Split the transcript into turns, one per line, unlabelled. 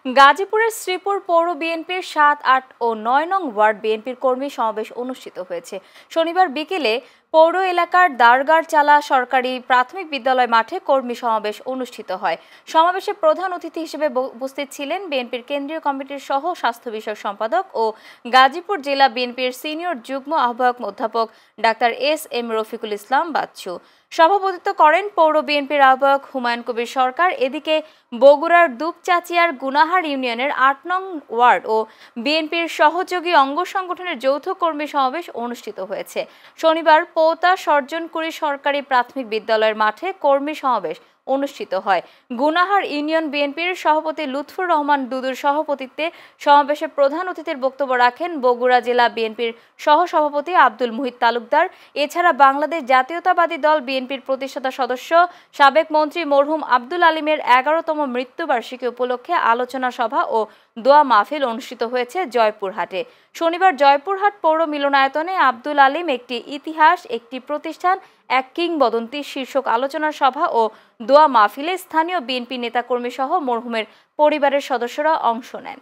গাজীপুরের শ্রীপুর পৌর বিএনপির ৭, ৮ ও ৯ নং ওয়ার্ড বিএনপির কর্মী সমাবেশ অনুষ্ঠিত হয়েছে। শনিবার বিকেলে পৌর এলাকার দারগারচালা সরকারি প্রাথমিক বিদ্যালয় মাঠে কর্মী সমাবেশ অনুষ্ঠিত হয়। সমাবেশে প্রধান অতিথি হিসেবে উপস্থিত ছিলেন বিএনপির কেন্দ্রীয় কমিটির সহ স্বাস্থ্য বিষয়ক সম্পাদক ও গাজীপুর জেলা বিএনপির সিনিয়র যুগ্ম আহ্বায়ক অধ্যাপক ডাক্তার এস.এম. রফিকুল ইসলাম বাচ্চু। সভাপতিত্ব করেন পৌর বিএনপির আহ্বায়ক হুমায়ুন কবির সরকার। এদিকে বগুড়ার দুপচাচিয়ার গুনাহার ইউনিয়নের ৮ নং ওয়ার্ড ও বিএনপির সহযোগী অঙ্গ সংগঠনের যৌথ কর্মী সমাবেশ অনুষ্ঠিত হয়েছে। শনিবার পৌতা সর্জনকুড়ি সরকারি প্রাথমিক বিদ্যালয়ের মাঠে কর্মী সমাবেশ অনুষ্ঠিত হয়। গুনাহার ইউনিয়ন বিএনপির সভাপতি লুৎফুর রহমান দুদুর সভাপতিত্বে সমাবেশে প্রধান অতিথির বক্তব্য রাখেন বগুড়া জেলা বিএনপির সহসভাপতি আব্দুল মুহিত তালুকদার। এছাড়া বাংলাদেশ জাতীয়তাবাদী দল বিএনপির প্রতিষ্ঠাতা সদস্য সাবেক মন্ত্রী মরহুম আব্দুল আলীমের ১১তম মৃত্যুবার্ষিকী উপলক্ষে আলোচনা সভা ও দোয়া মাহফিল অনুষ্ঠিত হয়েছে জয়পুরহাটে। শনিবার জয়পুরহাট পৌর মিলনায়তনে আব্দুল আলীম একটি ইতিহাস, একটি প্রতিষ্ঠান, এক কিংবদন্তি শীর্ষক আলোচনা সভা ও দোয়া মাহফিলে স্থানীয় বিএনপি নেতাকর্মী সহ মরহুমের পরিবারের সদস্যরা অংশ নেন।